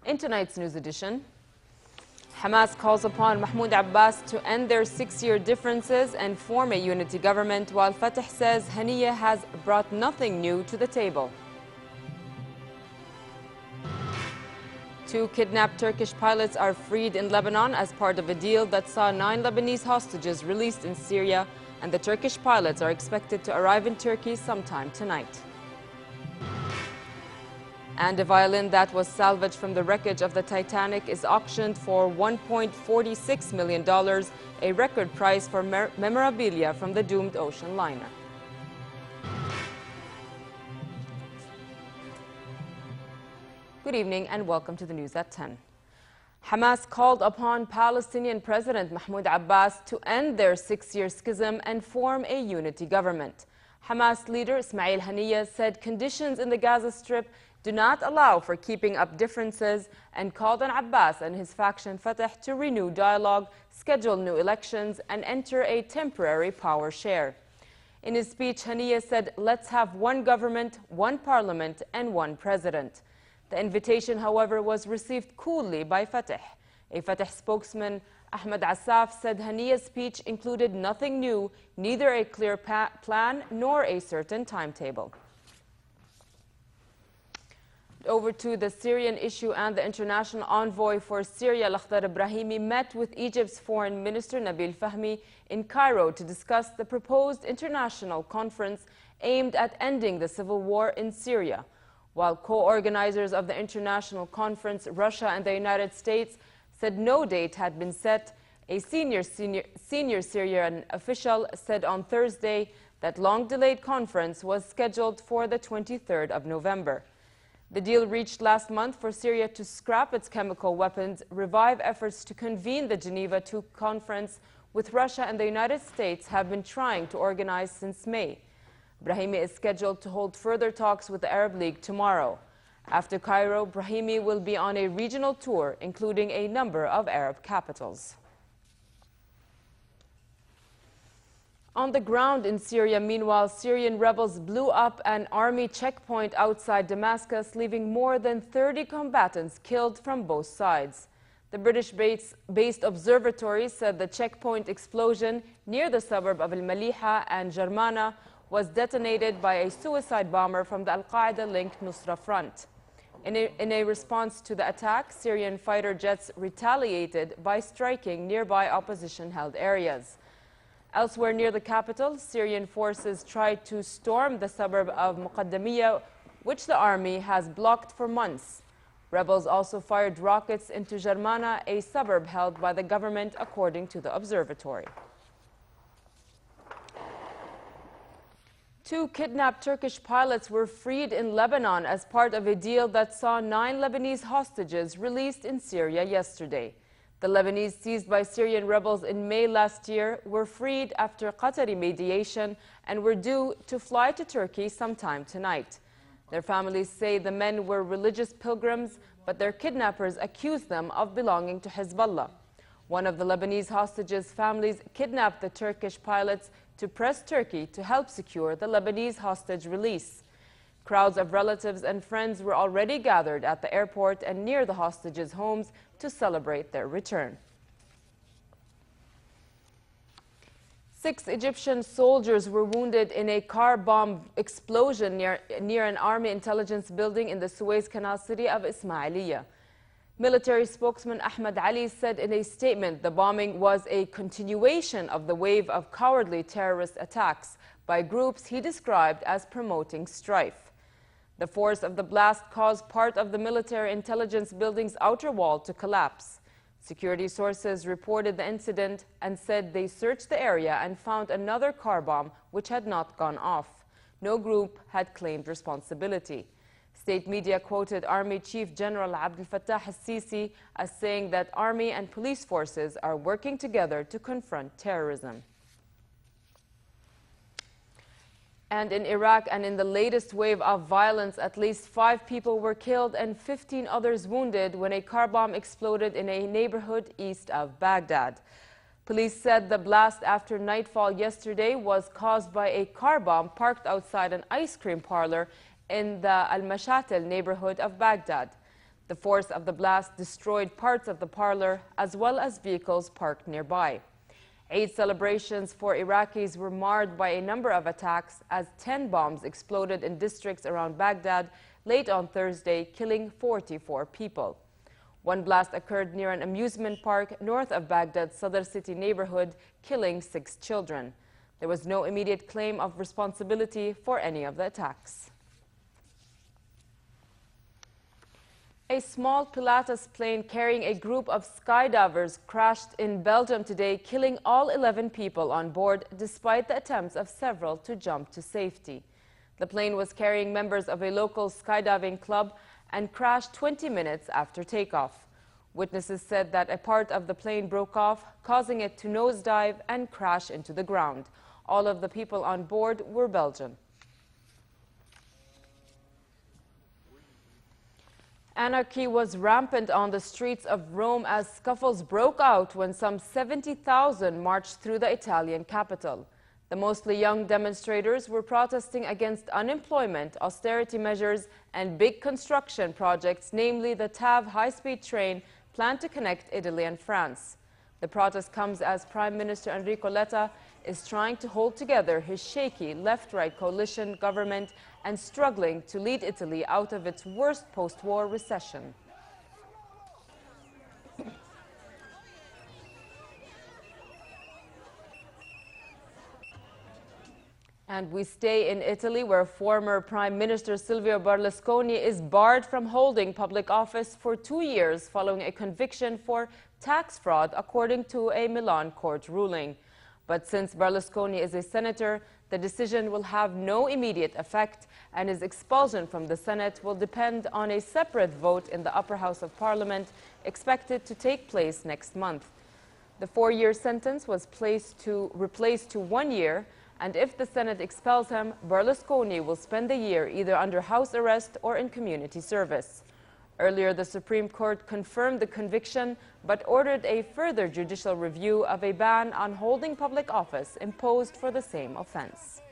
In tonight's news edition, Hamas calls upon Mahmoud Abbas to end their 6-year differences and form a unity government, while Fatah says Haniyeh has brought nothing new to the table. 2 kidnapped Turkish pilots are freed in Lebanon as part of a deal that saw 9 Lebanese hostages released in Syria, and the Turkish pilots are expected to arrive in Turkey sometime tonight. And a violin that was salvaged from the wreckage of the Titanic is auctioned for $1.46 million, a record price for memorabilia from the doomed ocean liner. Good evening and welcome to the news at 10. Hamas called upon Palestinian President Mahmoud Abbas to end their 6-year schism and form a unity government. Hamas leader Ismail Haniyeh said conditions in the Gaza Strip do not allow for keeping up differences and called on Abbas and his faction Fatah to renew dialogue, schedule new elections, and enter a temporary power share. In his speech, Haniyeh said, "Let's have one government, one parliament, and one president." The invitation, however, was received coolly by Fatah. A Fatah spokesman, Ahmed Assaf, said Haniyeh's speech included nothing new, neither a clear plan nor a certain timetable. Over to the Syrian issue, and the international envoy for Syria, Lakhdar Brahimi, met with Egypt's foreign minister Nabil Fahmy in Cairo to discuss the proposed international conference aimed at ending the civil war in Syria. While co-organizers of the international conference, Russia and the United States, said no date had been set, a senior Syrian official said on Thursday that long-delayed conference was scheduled for the 23rd of November. The deal reached last month for Syria to scrap its chemical weapons, revive efforts to convene the Geneva II conference, with Russia and the United States have been trying to organize since May. Brahimi is scheduled to hold further talks with the Arab League tomorrow. After Cairo, Brahimi will be on a regional tour, including a number of Arab capitals. On the ground in Syria, meanwhile, Syrian rebels blew up an army checkpoint outside Damascus, leaving more than 30 combatants killed from both sides. The British-based observatory said the checkpoint explosion near the suburb of Al-Maliha and Jarmana was detonated by a suicide bomber from the Al-Qaeda-linked Nusra Front. In a response to the attack, Syrian fighter jets retaliated by striking nearby opposition-held areas. Elsewhere near the capital, Syrian forces tried to storm the suburb of Muqaddamiyya, which the army has blocked for months. Rebels also fired rockets into Jarmana, a suburb held by the government, according to the observatory. 2 kidnapped Turkish pilots were freed in Lebanon as part of a deal that saw 9 Lebanese hostages released in Syria yesterday. The Lebanese seized by Syrian rebels in May last year were freed after Qatari mediation and were due to fly to Turkey sometime tonight. Their families say the men were religious pilgrims, but their kidnappers accused them of belonging to Hezbollah. One of the Lebanese hostages' families kidnapped the Turkish pilots to press Turkey to help secure the Lebanese hostage release. Crowds of relatives and friends were already gathered at the airport and near the hostages' homes to celebrate their return. 6 Egyptian soldiers were wounded in a car bomb explosion near an army intelligence building in the Suez Canal city of Ismailiyah. Military spokesman Ahmed Ali said in a statement the bombing was a continuation of the wave of cowardly terrorist attacks by groups he described as promoting strife. The force of the blast caused part of the military intelligence building's outer wall to collapse. Security sources reported the incident and said they searched the area and found another car bomb which had not gone off. No group had claimed responsibility. State media quoted Army Chief General Abdel Fattah al-Sisi as saying that Army and police forces are working together to confront terrorism. And in Iraq, and in the latest wave of violence, at least 5 people were killed and 15 others wounded when a car bomb exploded in a neighborhood east of Baghdad. Police said the blast after nightfall yesterday was caused by a car bomb parked outside an ice cream parlor in the Al-Mashatel neighborhood of Baghdad. The force of the blast destroyed parts of the parlor as well as vehicles parked nearby. Eid celebrations for Iraqis were marred by a number of attacks as 10 bombs exploded in districts around Baghdad late on Thursday, killing 44 people. One blast occurred near an amusement park north of Baghdad's Sadr City neighborhood, killing 6 children. There was no immediate claim of responsibility for any of the attacks. A small Pilatus plane carrying a group of skydivers crashed in Belgium today, killing all 11 people on board, despite the attempts of several to jump to safety. The plane was carrying members of a local skydiving club and crashed 20 minutes after takeoff. Witnesses said that a part of the plane broke off, causing it to nosedive and crash into the ground. All of the people on board were Belgian. Anarchy was rampant on the streets of Rome as scuffles broke out when some 70,000 marched through the Italian capital. The mostly young demonstrators were protesting against unemployment, austerity measures, and big construction projects, namely the TAV high-speed train planned to connect Italy and France. The protest comes as Prime Minister Enrico Letta is trying to hold together his shaky left-right coalition government and struggling to lead Italy out of its worst post-war recession. And we stay in Italy, where former Prime Minister Silvio Berlusconi is barred from holding public office for 2 years following a conviction for tax fraud, according to a Milan court ruling. But since Berlusconi is a senator, the decision will have no immediate effect, and his expulsion from the Senate will depend on a separate vote in the upper house of parliament, expected to take place next month. The 4-year sentence was replaced to 1 year, and if the Senate expels him, Berlusconi will spend the year either under house arrest or in community service. Earlier, the Supreme Court confirmed the conviction, but ordered a further judicial review of a ban on holding public office imposed for the same offense.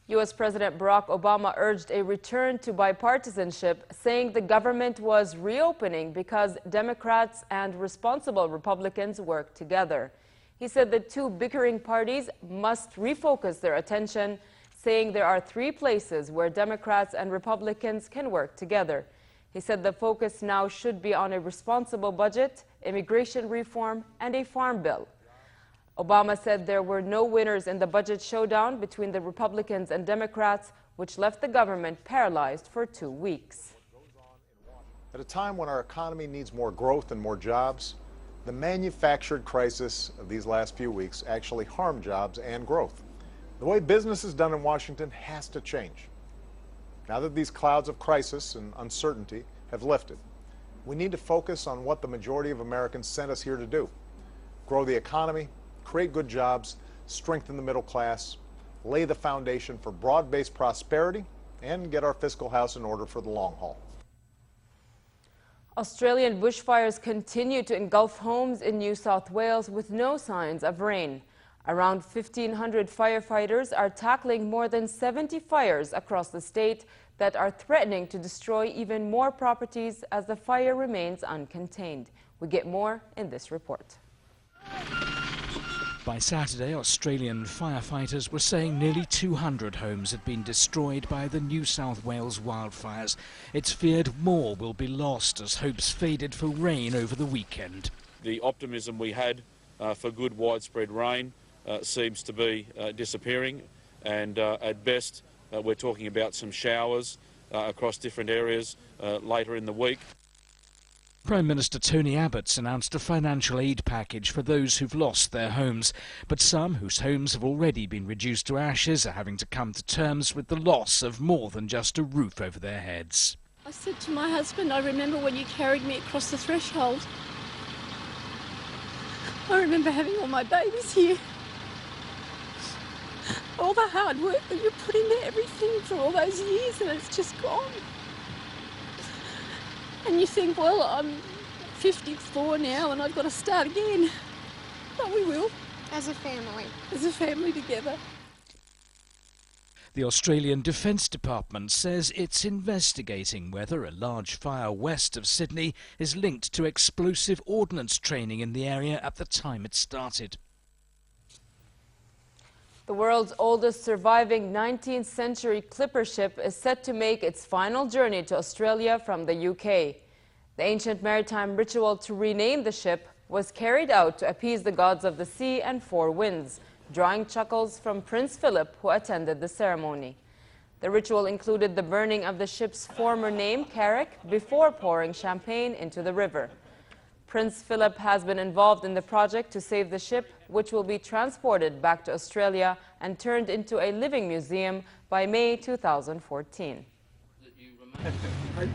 U.S. President Barack Obama urged a return to bipartisanship, saying the government was reopening because Democrats and responsible Republicans work together. He said the two bickering parties must refocus their attention, saying there are 3 places where Democrats and Republicans can work together. He said the focus now should be on a responsible budget, immigration reform, and a farm bill. Obama said there were no winners in the budget showdown between the Republicans and Democrats, which left the government paralyzed for 2 weeks. At a time when our economy needs more growth and more jobs, the manufactured crisis of these last few weeks actually harmed jobs and growth. The way business is done in Washington has to change. Now that these clouds of crisis and uncertainty have lifted, we need to focus on what the majority of Americans sent us here to do: grow the economy, create good jobs, strengthen the middle class, lay the foundation for broad-based prosperity, and get our fiscal house in order for the long haul. Australian bushfires continue to engulf homes in New South Wales with no signs of rain. Around 1,500 firefighters are tackling more than 70 fires across the state that are threatening to destroy even more properties as the fire remains uncontained. We get more in this report. By Saturday, Australian firefighters were saying nearly 200 homes had been destroyed by the New South Wales wildfires. It's feared more will be lost as hopes faded for rain over the weekend. The optimism we had for good widespread rain seems to be disappearing, and at best we're talking about some showers across different areas later in the week. Prime Minister Tony Abbott's announced a financial aid package for those who've lost their homes, but some whose homes have already been reduced to ashes are having to come to terms with the loss of more than just a roof over their heads. I said to my husband, I remember when you carried me across the threshold. I remember having all my babies here. All the hard work that you put into everything for all those years, and it's just gone. And you think, well, I'm 54 now and I've got to start again. But we will. As a family. As a family together. The Australian Defence Department says it's investigating whether a large fire west of Sydney is linked to explosive ordnance training in the area at the time it started. The world's oldest surviving 19th century clipper ship is set to make its final journey to Australia from the UK. The ancient maritime ritual to rename the ship was carried out to appease the gods of the sea and four winds, drawing chuckles from Prince Philip, who attended the ceremony. The ritual included the burning of the ship's former name, Carrick, before pouring champagne into the river. Prince Philip has been involved in the project to save the ship, which will be transported back to Australia and turned into a living museum by May 2014.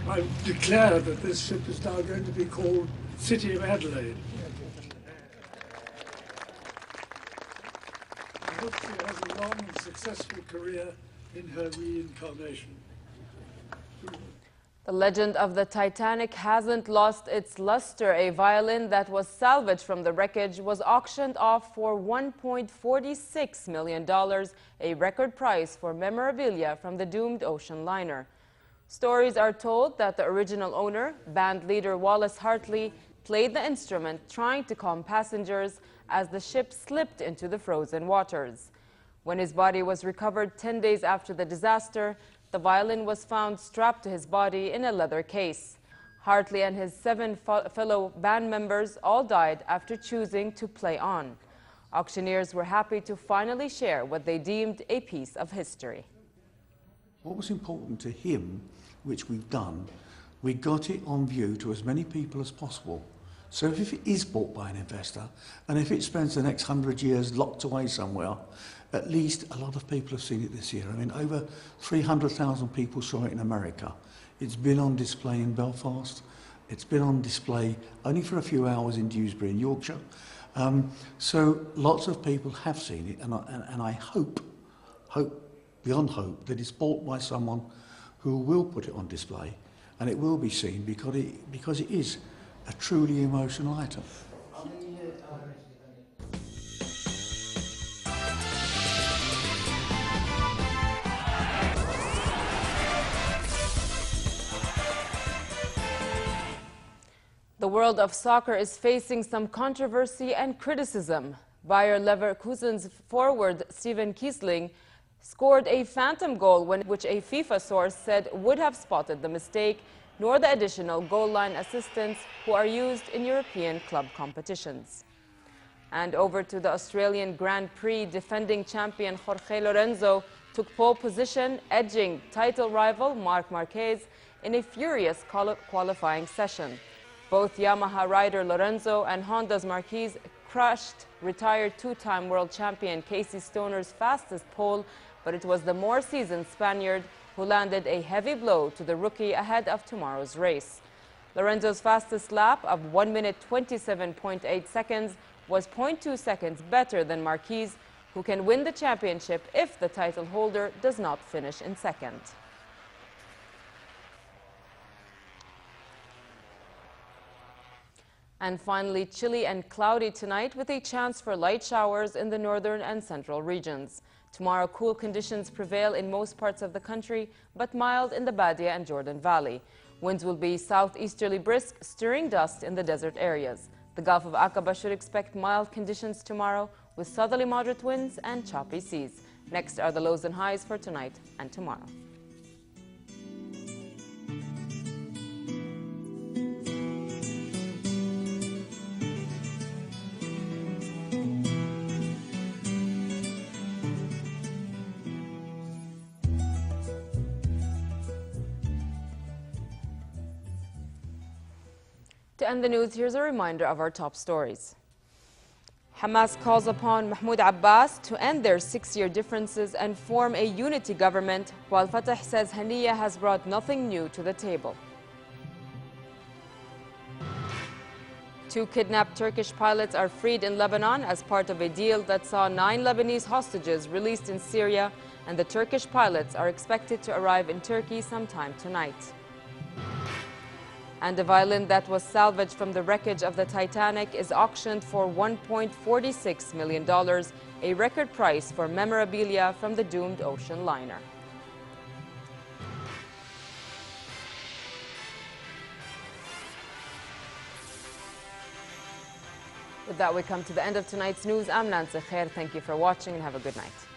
I declare that this ship is now going to be called City of Adelaide. I hope she has a long and successful career in her reincarnation. The legend of the Titanic hasn't lost its luster. A violin that was salvaged from the wreckage was auctioned off for $1.46 million, a record price for memorabilia from the doomed ocean liner. Stories are told that the original owner, band leader Wallace Hartley, played the instrument trying to calm passengers as the ship slipped into the frozen waters. When his body was recovered 10 days after the disaster, the violin was found strapped to his body in a leather case. Hartley and his 7 fellow band members all died after choosing to play on. Auctioneers were happy to finally share what they deemed a piece of history. What was important to him, which we've done, we got it on view to as many people as possible. So if it is bought by an investor, and if it spends the next 100 years locked away somewhere, at least a lot of people have seen it this year. I mean, over 300,000 people saw it in America. It's been on display in Belfast. It's been on display only for a few hours in Dewsbury in Yorkshire. So lots of people have seen it, and I hope beyond hope, that it's bought by someone who will put it on display, and it will be seen because it is a truly emotional item. The world of soccer is facing some controversy and criticism. Bayer Leverkusen's forward Steven Kiesling scored a phantom goal which a FIFA source said would have spotted the mistake, nor the additional goal line assistants who are used in European club competitions. And over to the Australian Grand Prix, defending champion Jorge Lorenzo took pole position, edging title rival Marc Marquez in a furious qualifying session. Both Yamaha rider Lorenzo and Honda's Marquez crushed retired two-time world champion Casey Stoner's fastest pole, but it was the more seasoned Spaniard who landed a heavy blow to the rookie ahead of tomorrow's race. Lorenzo's fastest lap of 1 minute 27.8 seconds was 0.2 seconds better than Marquez, who can win the championship if the title holder does not finish in second. And finally, chilly and cloudy tonight with a chance for light showers in the northern and central regions. Tomorrow, cool conditions prevail in most parts of the country, but mild in the Badia and Jordan Valley. Winds will be southeasterly brisk, stirring dust in the desert areas. The Gulf of Aqaba should expect mild conditions tomorrow with southerly moderate winds and choppy seas. Next are the lows and highs for tonight and tomorrow. To end the news, here's a reminder of our top stories. Hamas calls upon Mahmoud Abbas to end their 6-year differences and form a unity government, while Fatah says Haniya has brought nothing new to the table. 2 kidnapped Turkish pilots are freed in Lebanon as part of a deal that saw 9 Lebanese hostages released in Syria, and the Turkish pilots are expected to arrive in Turkey sometime tonight. And a violin that was salvaged from the wreckage of the Titanic is auctioned for $1.46 million, a record price for memorabilia from the doomed ocean liner. With that, we come to the end of tonight's news. I'm Nancy Khair. Thank you for watching and have a good night.